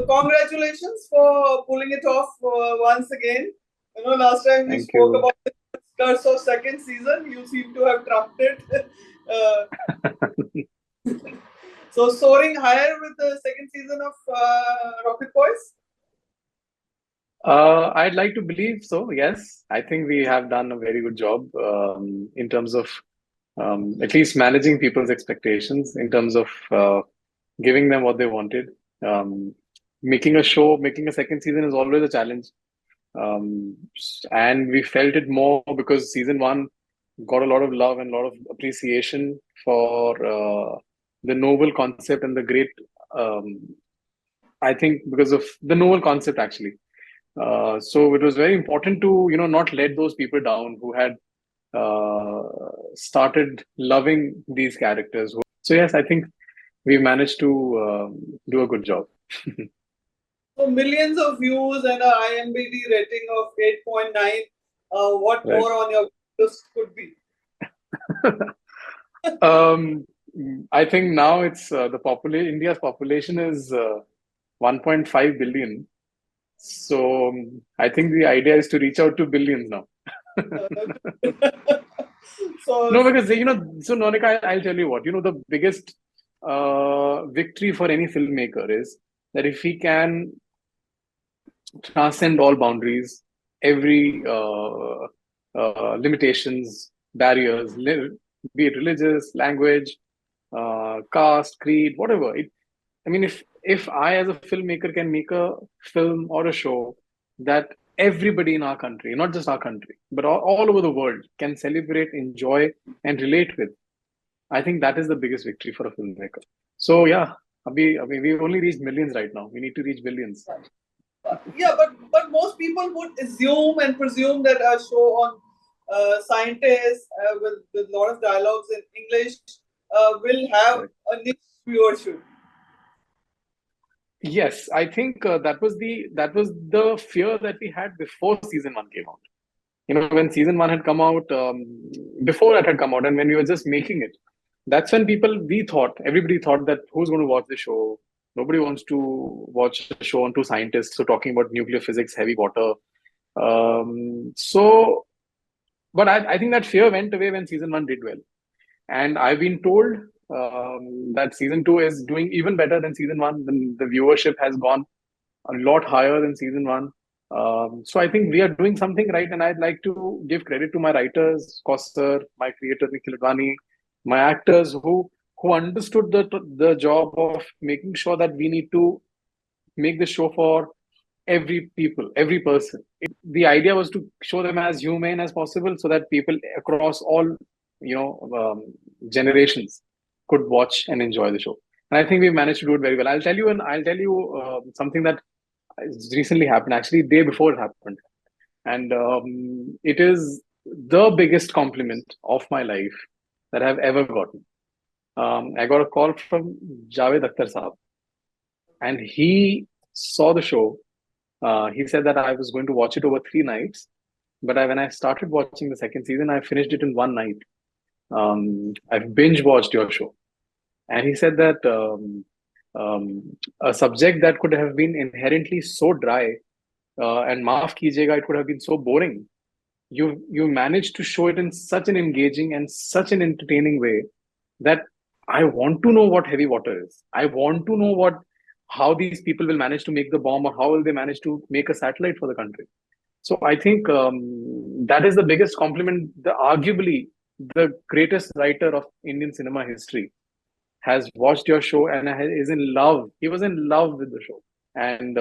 congratulations for pulling it off once again. Last time we Thank spoke you. about the curse of second season. You seem to have trumped it. So soaring higher with the second season of Rocket Boys? I'd like to believe so, yes. I think we have done a very good job in terms of at least managing people's expectations, in terms of giving them what they wanted. Making a second season is always a challenge. And we felt it more because season one got a lot of love and a lot of appreciation for the novel concept and the great, I think, because of the novel concept actually. So it was very important to, not let those people down who had started loving these characters. So yes, I think we managed to do a good job. So millions of views and a IMDb rating of 8.9. What Right. more on your list could be? I think now it's India's population is 1.5 billion. So I think the idea is to reach out to billions now. No, because so Nonika, I'll tell you what, the biggest victory for any filmmaker is that if he can transcend all boundaries, every limitations, barriers, be it religious, language, caste, creed, whatever. If I as a filmmaker can make a film or a show that everybody in our country, not just our country, but all over the world can celebrate, enjoy, and relate with, I think that is the biggest victory for a filmmaker. So yeah, we've only reached millions right now. We need to reach billions. Yeah, but most people would assume and presume that a show on scientists with a lot of dialogues in English will have a niche viewership. Yes, I think that was the fear that we had before season one came out. When season one had come out, before that had come out, and when we were just making it, that's when everybody thought that who's going to watch the show? Nobody wants to watch a show on two scientists so talking about nuclear physics, heavy water. But I think that fear went away when season one did well. And I've been told that season two is doing even better than season one. The viewership has gone a lot higher than season one. So I think we are doing something right, and I'd like to give credit to my writers, Koster, my creator Nikhil Advani, my actors who understood the job of making sure that we need to make the show for every person. The idea was to show them as humane as possible, so that people across all generations could watch and enjoy the show. And I think we managed to do it very well. I'll tell you something that recently happened, actually day before it happened, and it is the biggest compliment of my life that I've ever gotten. I got a call from Javed Akhtar Sahab, and he saw the show. He said that I was going to watch it over 3 nights, but when I started watching the second season, I finished it in 1 night. I've binge watched your show, and he said that a subject that could have been inherently so dry, and maaf kijega, it could have been so boring. You managed to show it in such an engaging and such an entertaining way that I want to know what heavy water is. I want to know how these people will manage to make the bomb, or how will they manage to make a satellite for the country. So I think that is the biggest compliment. Arguably the greatest writer of Indian cinema history has watched your show and is in love. He was in love with the show. And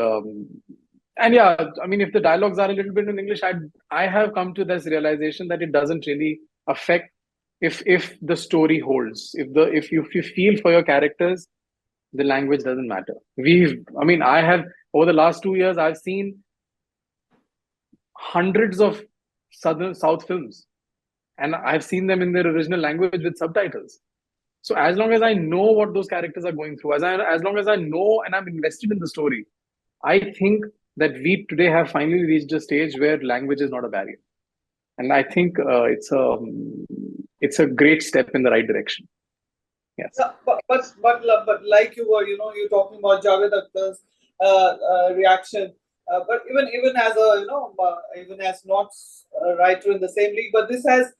yeah, if the dialogues are a little bit in English, I have come to this realization that it doesn't really affect if the story holds. If you feel for your characters, the language doesn't matter. I have, over the last 2 years, I've seen hundreds of South films, and I've seen them in their original language with subtitles. So as long as I know what those characters are going through, as long as I know and I'm invested in the story, I think that we today have finally reached a stage where language is not a barrier. And I think it's a great step in the right direction. Yes. Yeah, but like you were, you're talking about Javed Akhtar's reaction. But even as a even as not a writer in the same league, but this has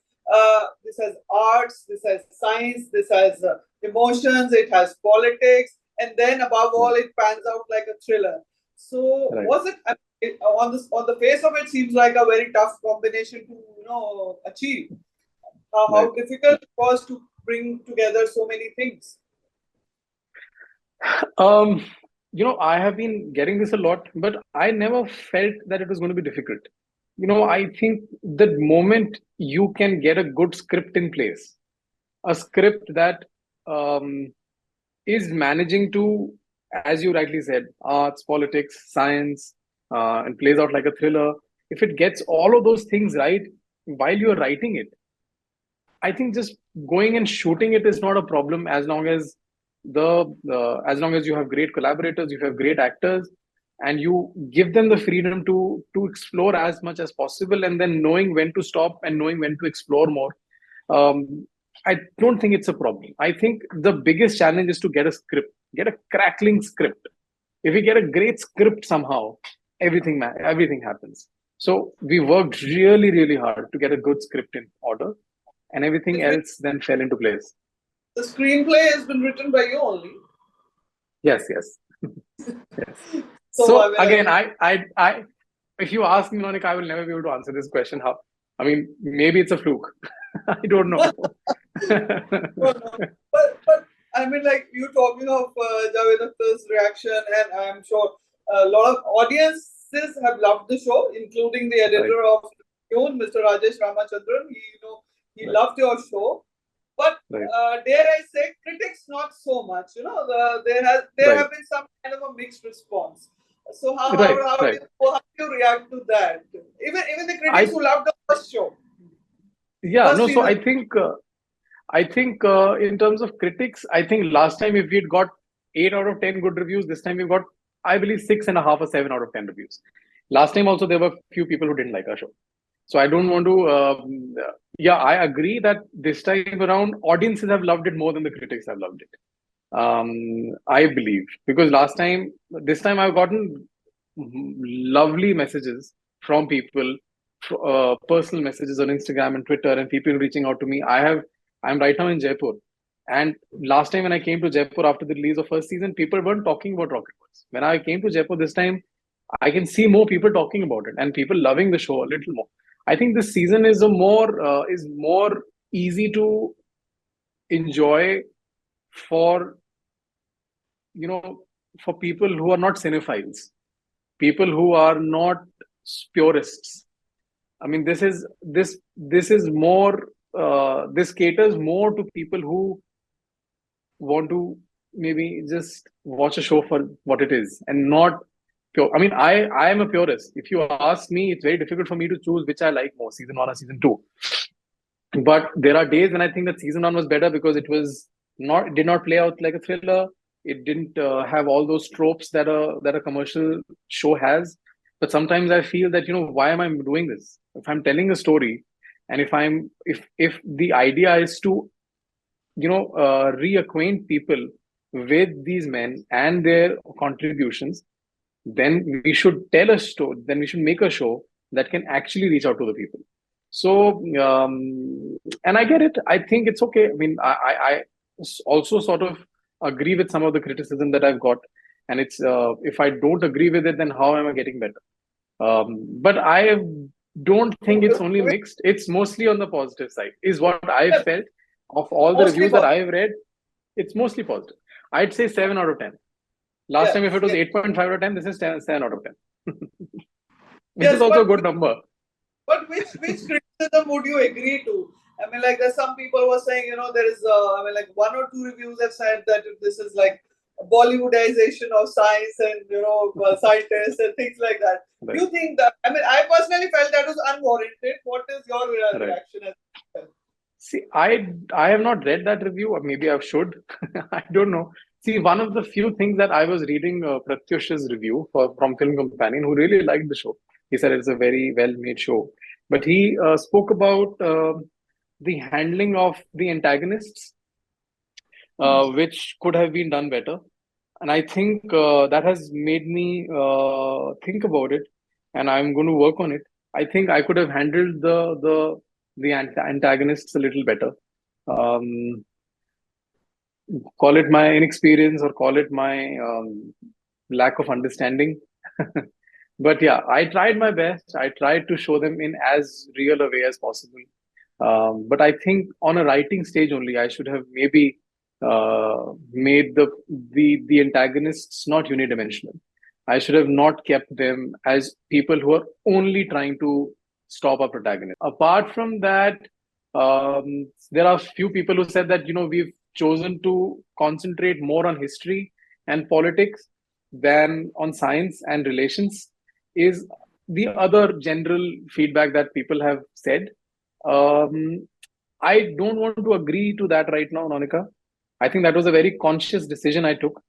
arts, this has science, this has emotions, it has politics, and then above all, it pans out like a thriller. So Right. was it, on the face of it seems like a very tough combination to achieve. Right. How difficult it was to bring together so many things. Um, I have been getting this a lot, but I never felt that it was going to be difficult. I think the moment you can get a good script in place, a script that um, is managing to, as you rightly said, arts, politics, science, and plays out like a thriller. If it gets all of those things right while you're writing it, I think just going and shooting it is not a problem as long as as long as you have great collaborators, you have great actors, and you give them the freedom to explore as much as possible, and then knowing when to stop and knowing when to explore more. I don't think it's a problem. I think the biggest challenge is to get a script, get a crackling script. If we get a great script somehow, everything happens. So we worked really, really hard to get a good script in order, and everything It's been, else then fell into place. the screenplay has been written by you only. Yes, yes, yes. So I So mean, again, if you ask me, Monica, I will never be able to answer this question. How? I mean, maybe it's a fluke. I don't know. no, no. But I mean, like you talking of Javed Akhtar's reaction, and I'm sure a lot of audiences have loved the show, including the Right, editor of Tribune, Mr. Rajesh Ramachandran. He right, loved your show, but right, dare I say, critics not so much. There right, have been some kind of a mixed response. So right, right. how do you react to that? Even the critics I who loved the first show, Yeah, first no. So season. I think in terms of critics, I think last time if we'd got 8 out of 10 good reviews, this time we've got, I believe, 6.5 or 7 out of 10 reviews. Last time also there were few people who didn't like our show. So I don't want to. Yeah, I agree that this time around audiences have loved it more than the critics have loved it. I believe because this time I've gotten lovely messages from people, personal messages on Instagram and Twitter, and people reaching out to me. I'm right now in Jaipur, and last time when I came to Jaipur after the release of first season, people weren't talking about Rocket Wars. When I came to Jaipur this time, I can see more people talking about it and people loving the show a little more. I think this season is more easy to enjoy for you know for people who are not cinephiles, people who are not purists. I mean, this is more this caters more to people who want to maybe just watch a show for what it is and not pure. I mean, I am a purist. If you ask me, it's very difficult for me to choose which I like more, season one or season two. But there are days when I think that season one was better because it did not play out like a thriller. It didn't have all those tropes that a commercial show has. But sometimes I feel that why am I doing this? If I'm telling a story, and if the idea is to reacquaint people with these men and their contributions, then we should tell a story. Then we should make a show that can actually reach out to the people. So, and I get it. I think it's okay. I mean, I also sort of agree with some of the criticism that I've got, and it's if I don't agree with it, then how am I getting better? But I don't think it's only mixed. It's mostly on the positive side, is what I felt of all the Mostly reviews that for I've read. It's mostly positive. I'd say 7 out of 10. Last yeah, time, if it was yeah. 8.5 out of 10, this is 7 out of 10, which is Yes, also a good number. but which criticism would you agree to? I mean, like there's some people who are saying, there is, I mean, like one or two reviews have said that this is like a Bollywoodization of science and scientists and things like that. Do Right, you think that? I mean, I personally felt that was unwarranted. What is your right. reaction as well? See, I have not read that review, or maybe I should. I don't know. See, one of the few things that I was reading Pratyush's review from Film Companion, who really liked the show. He said it's a very well-made show, but he spoke about the handling of the antagonists, which could have been done better. And I think that has made me think about it, and I'm going to work on it. I think I could have handled the antagonists a little better. Um, Call it my inexperience or call it my lack of understanding. But yeah, I tried my best. I tried to show them in as real a way as possible. But I think on a writing stage only, I should have maybe made the antagonists not unidimensional. I should have not kept them as people who are only trying to stop a protagonist. Apart from that, there are few people who said that we've chosen to concentrate more on history and politics than on science and relations is the other general feedback that people have said. um, I don't want to agree to that right now, Monica. I think that was a very conscious decision I took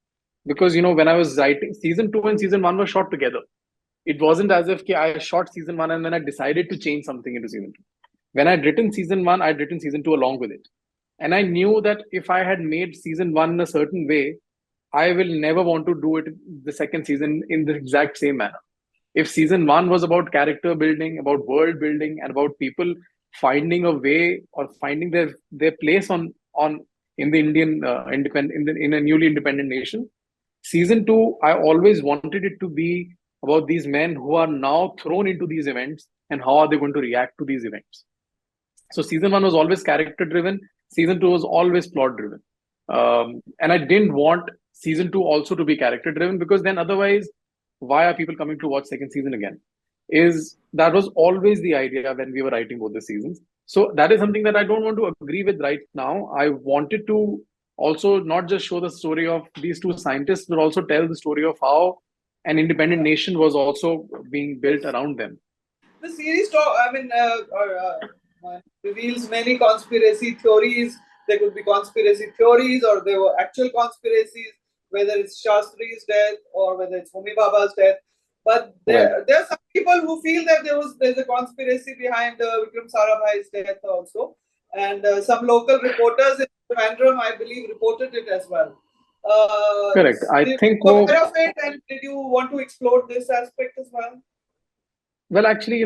because when I was writing, season 2 and season 1 were shot together. It wasn't as if I shot season 1 and then I decided to change something into season 2. When I'd written season 1, I'd written season 2 along with it. And I knew that if I had made season 1 in a certain way, I will never want to do it the second season in the exact same manner. If season 1 was about character building, about world building, and about people finding a way or finding their place on in the Indian independent in a newly independent nation, season 2 I always wanted it to be about these men who are now thrown into these events and how are they going to react to these events. So season 1 was always character driven. Season 2 was always plot driven. And I didn't want season 2 also to be character driven because then otherwise, why are people coming to watch second season again? Is that was always the idea when we were writing both the seasons. So that is something that I don't want to agree with right now. I wanted to also not just show the story of these two scientists, but also tell the story of how an independent nation was also being built around them. The series talk, I mean, reveals many conspiracy theories. There could be conspiracy theories, or there were actual conspiracies, whether it's Shastri's death or whether it's HomiBhabha's death. But Right. there are some people who feel that there's a conspiracy behind Vikram Sarabhai's death also, and some local reporters in Trivandrum, I believe, reported it as well. Correct. I Did think you aware of it, and did you want to explore this aspect as well? well, actually,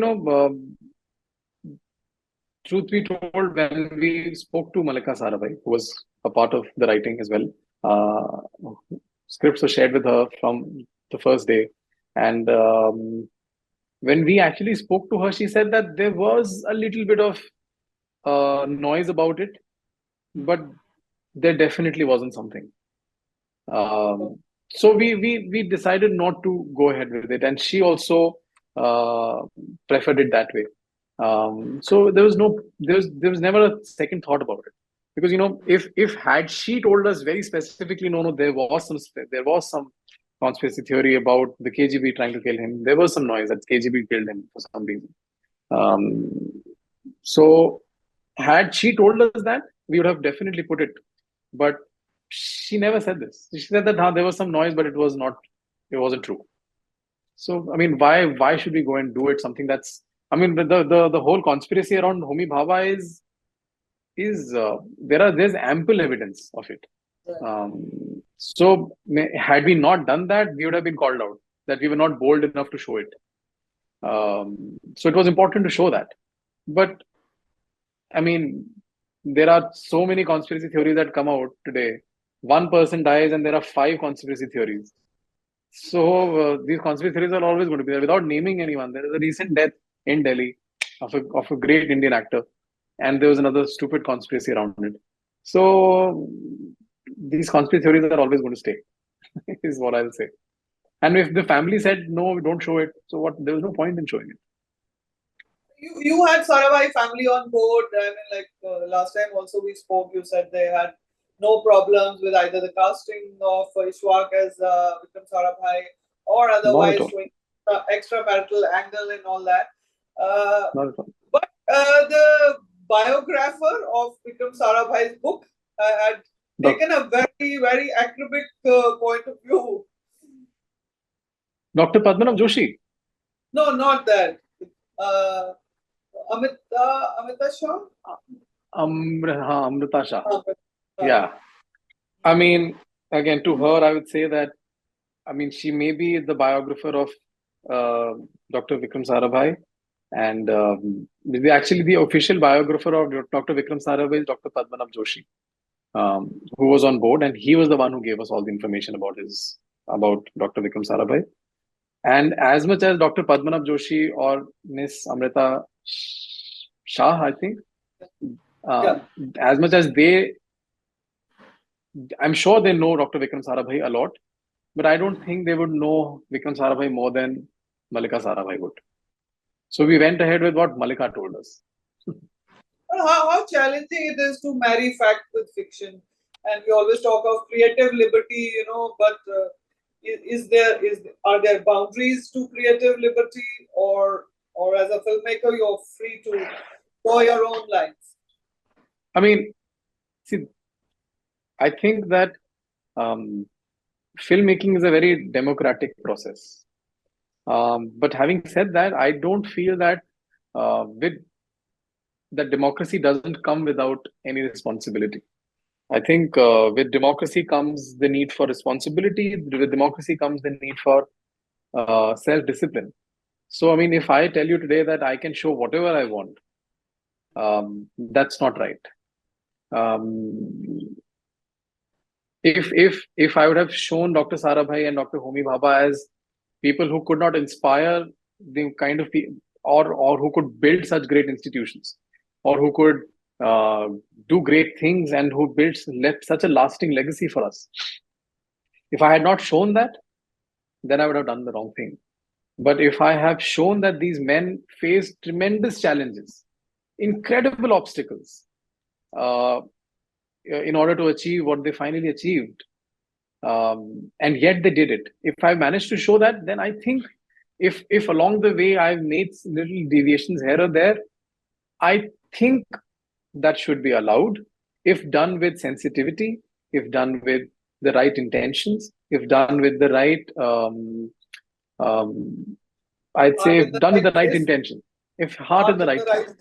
truth be told, when we spoke to Malika Sarabhai, who was a part of the writing as well, scripts were shared with her from the first day. And when we actually spoke to her, she said that there was a little bit of noise about it, but there definitely wasn't something. So we decided not to go ahead with it, and she also uh, preferred it that way. So there was never a second thought about it because if had she told us very specifically, no, there was some conspiracy theory about the KGB trying to kill him. There was some noise that KGB killed him for some reason. Um, so had she told us that, we would have definitely put it. But she never said this. She said that there was some noise, but it wasn't true. So I mean, why should we go and do it? Something that's I mean, the whole conspiracy around Homi Bhabha is there's ample evidence of it. So had we not done that, we would have been called out that we were not bold enough to show it. So it was important to show that. But I mean, there are so many conspiracy theories that come out today. One person dies, and there are five conspiracy theories. So these conspiracy theories are always going to be there. Without naming anyone, there is a recent death in Delhi of a great Indian actor, and there was another stupid conspiracy around it. So these conspiracy theories are always going to stay, is what I'll say. And if the family said no, we don't show it, so what? There was no point in showing it. You had Sarabhai family on board. I mean, like last time also we spoke, you said they had no problems with either the casting of Ishwak as Vikram Sarabhai or Not at otherwise all. showing extramarital angle and all that. Uh, Not at all. but the biographer of Vikram Sarabhai's book had Doc- taken a very, very academic point of view. Dr. Padmanabh Joshi. No, not that. Uh, Amita Shah? Amrita Shah. Uh, Yeah. I mean, again, to her, I would say that, I mean, she may be the biographer of Dr. Vikram Sarabhai, and actually the official biographer of Dr. Vikram Sarabhai is Dr. Padmanabh Joshi, who was on board, and he was the one who gave us all the information about Dr. Vikram Sarabhai. And as much as Dr. Padmanabh Joshi or Miss Amrita Shah, I think, Yeah. as much as I'm sure they know Dr. Vikram Sarabhai a lot, but I don't think they would know Vikram Sarabhai more than Malika Sarabhai would. So we went ahead with what Malika told us. But how challenging it is to marry fact with fiction, and we always talk of creative liberty, but are there boundaries to creative liberty, or as a filmmaker you're free to draw your own lines? I mean, see, I think that filmmaking is a very democratic process. But having said that, I don't feel that that democracy doesn't come without any responsibility. I think with democracy comes the need for responsibility. With democracy comes the need for self-discipline. So, I mean, if I tell you today that I can show whatever I want, that's not right. If I would have shown Dr. Sarabhai and Dr. HomiBhabha as people who could not inspire the kind of people, or who could build such great institutions, or who could do great things, and who left such a lasting legacy for us. If I had not shown that, then I would have done the wrong thing. But if I have shown that these men faced tremendous challenges, incredible obstacles, in order to achieve what they finally achieved, and yet they did it. If I managed to show that, then I think if along the way I've made little deviations here or there, I think that should be allowed, if done with sensitivity, if done with the right intentions, if done with the right, I'd say, if done with the right intention, if heart in the right place.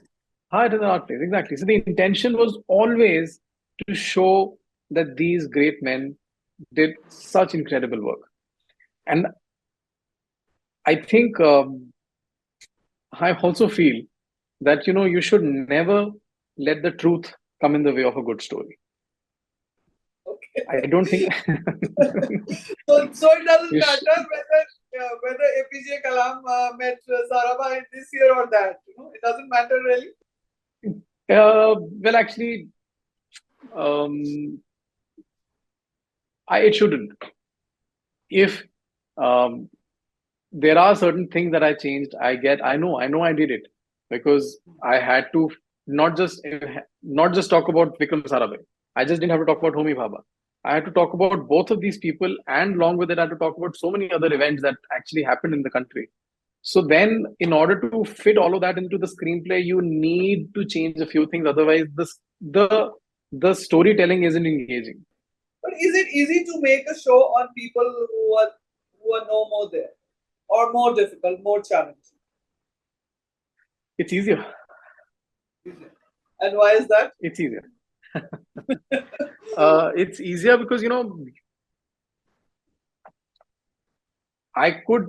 Heart in the right place, exactly. So the intention was always to show that these great men did such incredible work. And I think I also feel that, you should never let the truth come in the way of a good story. Okay. I don't think. So it doesn't matter whether APJ Kalam met Sarabhai this year or that. It doesn't matter really. Well, actually, it shouldn't. If there are certain things that I changed, I know I did it, because I had to not just talk about Vikram Sarabhai. I just didn't have to talk about HomiBhabha. I had to talk about both of these people, and along with it, I had to talk about so many other events that actually happened in the country. So then, in order to fit all of that into the screenplay, you need to change a few things. Otherwise, the storytelling isn't engaging. But is it easy to make a show on people who are no more there, or more difficult, more challenging? It's easier. And why is that? It's easier. It's easier because, I could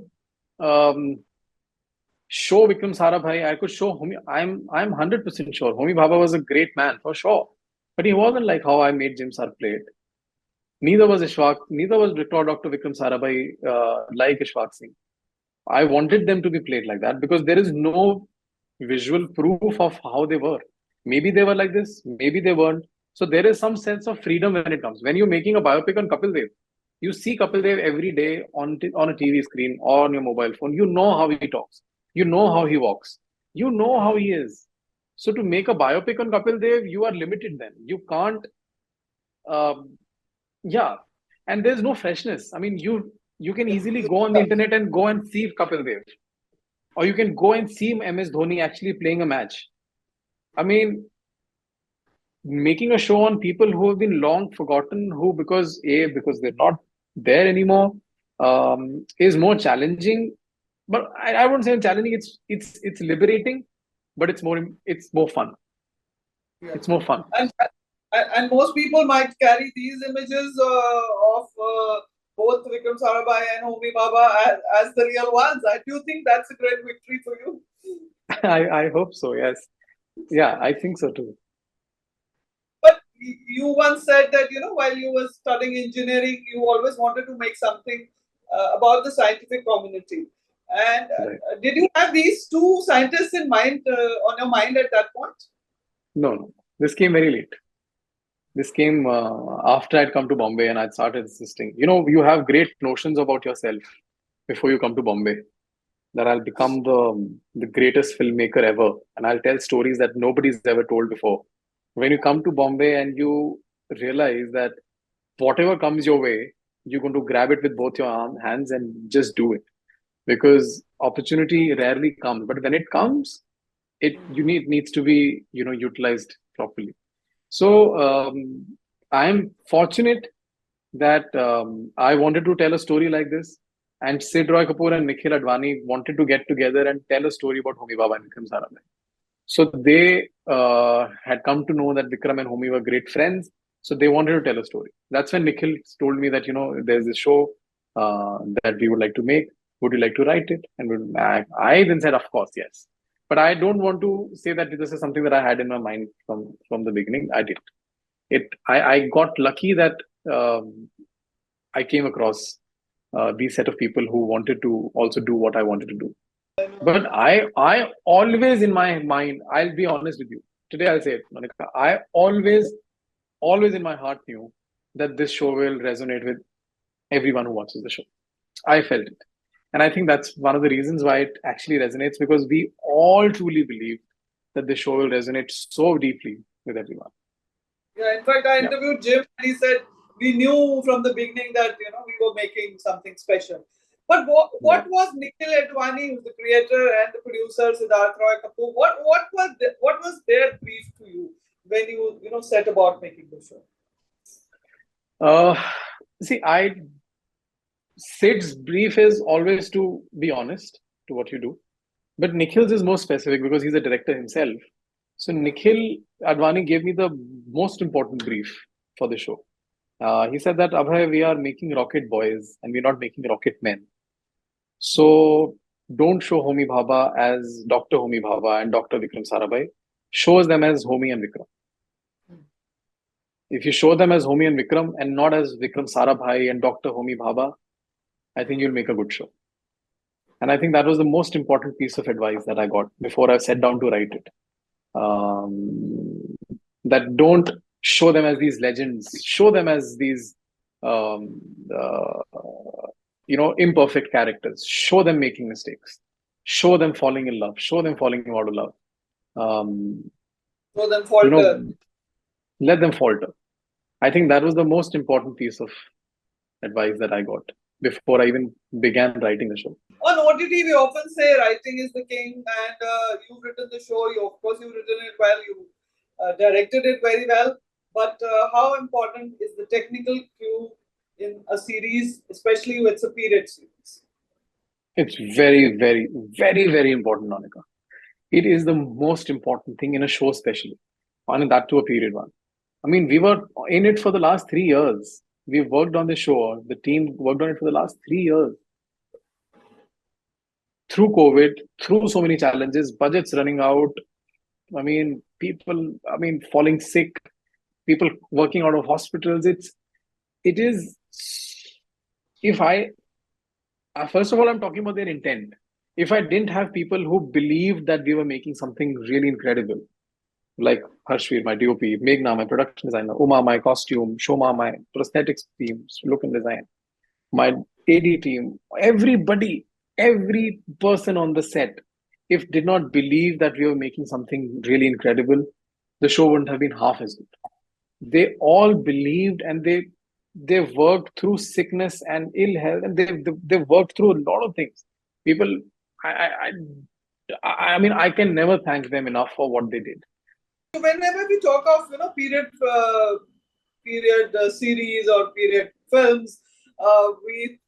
show Vikram Sarabhai. I could show I'm 100% sure HomiBhabha was a great man, for sure, but he wasn't like how I made Jim Sir play it. Neither was Ishfaq. Neither was Dr. Vikram Sarabhai like Ishfaq Singh. I wanted them to be played like that because there is no visual proof of how they were. Maybe they were like this, maybe they weren't. So there is some sense of freedom when it comes. When you're making a biopic on Kapil Dev, you see Kapil Dev every day on a TV screen or on your mobile phone. You know how he talks. You know how he walks. You know how he is. So to make a biopic on Kapil Dev, you are limited then. You can't, yeah. And there's no freshness. I mean, you can easily go on the internet and go and see Kapil Dev. Or you can go and see MS Dhoni actually playing a match. I mean, making a show on people who have been long forgotten, because they're not there anymore, is more challenging. But I wouldn't say challenging. It's liberating, but it's more fun. Yeah. It's more fun. And most people might carry these images of Vikram Sarabhai and HomiBhabha as the real ones. I do think that's a great victory for you. I hope so. Yes. Yeah, I think so too. But you once said that, while you were studying engineering, you always wanted to make something about the scientific community. And Right. did you have these two scientists in mind, on your mind at that point? No, no. This came very late. This came after I'd come to Bombay and I'd started assisting. You have great notions about yourself before you come to Bombay. That I'll become the greatest filmmaker ever, and I'll tell stories that nobody's ever told before. When you come to Bombay and you realize that whatever comes your way, you're going to grab it with both your hands and just do it, because opportunity rarely comes. But when it comes, it needs to be utilized properly. So I am fortunate that I wanted to tell a story like this. And Sid Roy Kapoor and Nikhil Advani wanted to get together and tell a story about HomiBhabha and Vikram Sarabhai. So they had come to know that Vikram and Homi were great friends. So they wanted to tell a story. That's when Nikhil told me that, there's this show that we would like to make. Would you like to write it? And I then said, of course, yes. But I don't want to say that this is something that I had in my mind from the beginning. I didn't. I got lucky that I came across these set of people who wanted to also do what I wanted to do. But I always in my mind, I'll be honest with you. Today I'll say it, Monica. I always in my heart knew that this show will resonate with everyone who watches the show. I felt it. And I think that's one of the reasons why it actually resonates, because we all truly believe that the show will resonate so deeply with everyone. Yeah, in fact, I interviewed Jim and he said we knew from the beginning that we were making something special. But what was Nikhil Advani, who's the creator, and the producer Sardar Roy Kapoor? What was their brief to you when you set about making the show? See, Sid's brief is always to be honest to what you do, but Nikhil's is more specific because he's a director himself. So Nikhil Advani gave me the most important brief for the show. He said that, Abhay, we are making rocket boys and we're not making rocket men. So don't show HomiBhabha as Dr. HomiBhabha and Dr. Vikram Sarabhai. Shows them as Homi and Vikram. If you show them as Homi and Vikram and not as Vikram Sarabhai and Dr. HomiBhabha, I think you'll make a good show. And I think that was the most important piece of advice that I got before I sat down to write it. That don't show them as these legends, show them as these imperfect characters, show them making mistakes, show them falling in love, show them falling out of love. Show them falter. Let them falter. I think that was the most important piece of advice that I got before I even began writing the show. On OTT, we often say writing is the king, and you've written the show. Of course, you've written it well. You directed it very well. But how important is the technical cue in a series, especially with a period series? It's very, very, very, very important, Monica. It is the most important thing in a show, especially, and that to a period one. I mean, we were in it for the last 3 years. We've worked on the show. The team worked on it for the last 3 years. Through COVID, through so many challenges, budgets running out. I mean, people, falling sick, people working out of hospitals. It is, if I, first of all, I'm talking about their intent. If I didn't have people who believed that we were making something really incredible, like Harshveer, my DOP, Meghna, my production designer, Uma, my costume, Shoma, my prosthetics team, look and design, my AD team, everybody, every person on the set, if did not believe that we were making something really incredible, the show wouldn't have been half as good. They all believed, and they worked through sickness and ill health, and they worked through a lot of things. People, I can never thank them enough for what they did. Whenever we talk of period series or period films, we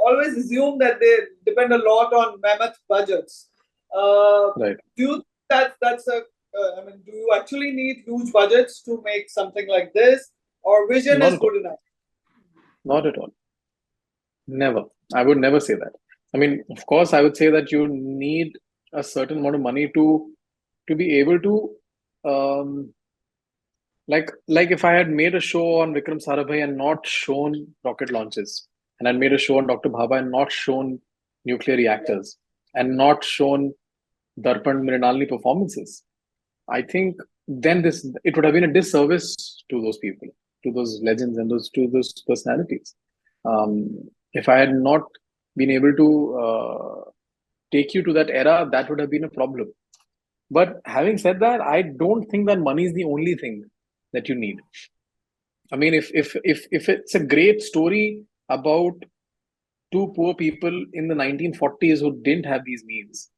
always assume that they depend a lot on mammoth budgets. Right. Do you that's a do you actually need huge budgets to make something like this, or vision is good enough? Not at all. Never. I would never say that. I mean, of course, I would say that you need a certain amount of money to be able to like if I had made a show on Vikram Sarabhai and not shown rocket launches, and I'd made a show on Dr. Bhabha and not shown nuclear reactors, and not shown Darpan Mrinalini performances, I think then this it would have been a disservice to those people, to those legends, and those personalities. If I had not been able to take you to that era, that would have been a problem. But having said that, I don't think that money is the only thing that you need. I mean, if it's a great story about two poor people in the 1940s who didn't have these means,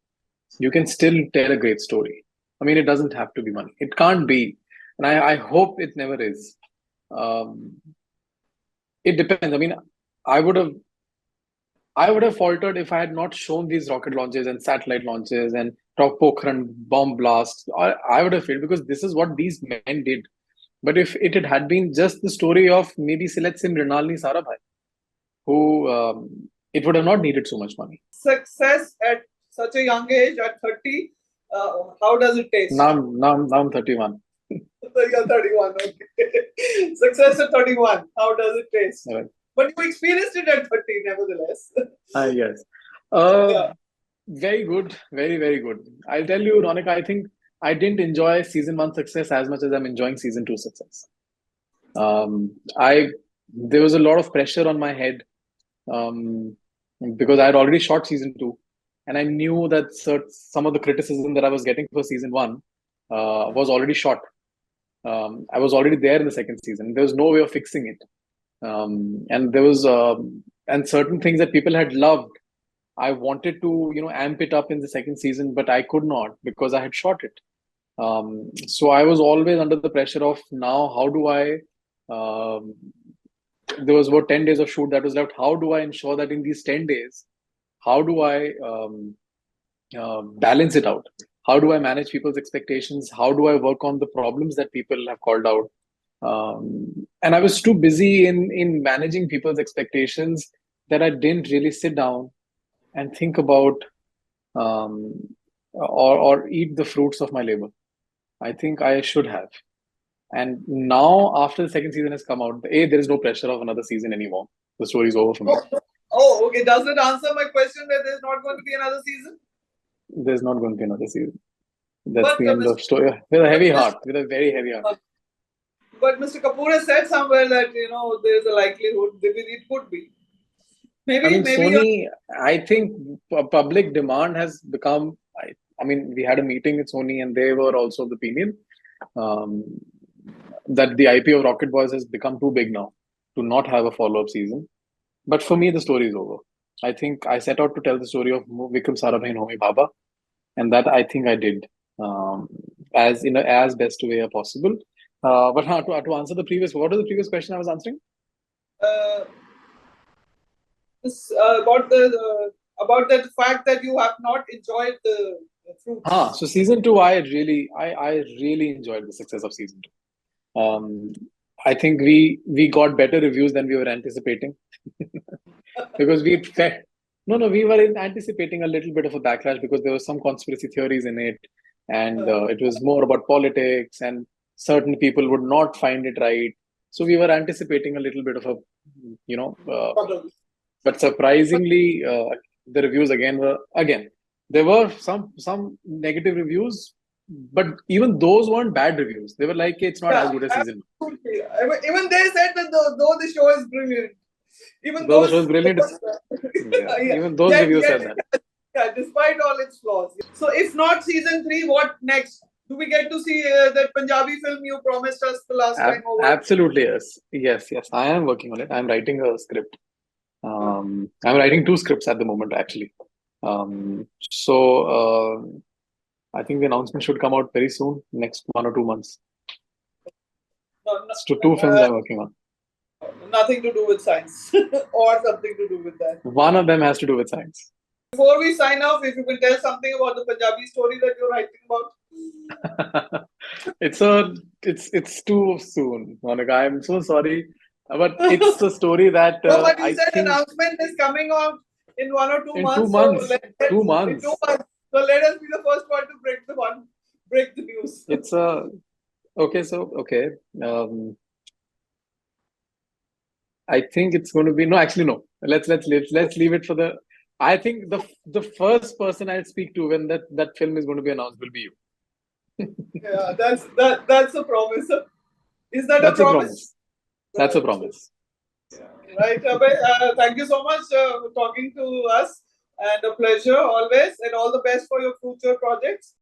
you can still tell a great story. I mean, it doesn't have to be money. It can't be, and I hope it never is. Um, it depends. I mean, I would have I would have faltered if I had not shown these rocket launches and satellite launches and top Pokhran bomb blasts. I would have failed because this is what these men did. But if it had been just the story of maybe let's say Mrinalini Sarabhai, who it would have not needed so much money. Success at such a young age, at 30, how does it taste? Now I'm 31. You're 31, okay. Success at 31, how does it taste? Right. But you experienced it at 30, nevertheless. Yes. Yeah. Very good. Very, very good. I'll tell you, Ronika, I think I didn't enjoy season one success as much as I'm enjoying season two success. I There was a lot of pressure on my head because I had already shot season two, and I knew that some of the criticism that I was getting for season one was already shot. I was already there in the second season. There was no way of fixing it, and there was and certain things that people had loved. I wanted to amp it up in the second season, but I could not because I had shot it. So I was always under the pressure of now how do I there was about 10 days of shoot that was left. How do I ensure that in these 10 days, how do I balance it out? How do I manage people's expectations? How do I work on the problems that people have called out? And I was too busy in managing people's expectations that I didn't really sit down and think about or eat the fruits of my labor. I think I should have. And now, after the second season has come out, there is no pressure of another season anymore. The story's over for me. Okay. Does it answer my question that there's not going to be another season? There's not going to be another season. That's the end of story. With a heavy heart, with a very heavy heart. But Mr. Kapoor has said somewhere that there's a likelihood that it could be. Maybe Sony. I think public demand has become. I mean, we had a meeting with Sony, and they were also of the opinion that the IP of Rocket Boys has become too big now to not have a follow-up season. But for me, the story is over. I think I set out to tell the story of Vikram Sarabhai and HomiBhabha, and that I think I did as as best way possible. But to answer the previous, what was the previous question I was answering? About the fact that you have not enjoyed the fruits. So season two, I really enjoyed the success of season two. I think we got better reviews than we were anticipating because we were anticipating a little bit of a backlash because there was some conspiracy theories in it, and it was more about politics, and certain people would not find it right. So we were anticipating a little bit of a but surprisingly, the reviews there were some negative reviews, but even those weren't bad reviews. They were like, it's not as good as season one. Even they said that though the show is brilliant. Even though the show is brilliant, even those reviews said that. Yeah, despite all its flaws. So if not season 3, what next? Do we get to see that Punjabi film you promised us the last time over? Absolutely, yes. I am working on it. I'm writing a script. I'm writing 2 scripts at the moment, actually. I think the announcement should come out very soon, next 1 or 2 months. So 2 films I'm working on. Nothing to do with science or something to do with that. One of them has to do with science. Before we sign off, if you can tell something about the Punjabi story that you're writing about. It's too soon, Monica. I'm so sorry. But it's a story that No, but you I said think announcement is coming out in 1 or 2 in months. 2 months, So two in 2 months, months. So let us be the first one to break the news. it's a okay. So okay, I think it's going to be no. Actually, no. Let's leave it for the. I think the first person I'll speak to when that film is going to be announced will be you. Yeah, that's a promise. Is that a That's a promise? promise. That's a Right. promise. Yeah. Right, Abhay. Thank you so much for talking to us, and a pleasure always, and all the best for your future projects.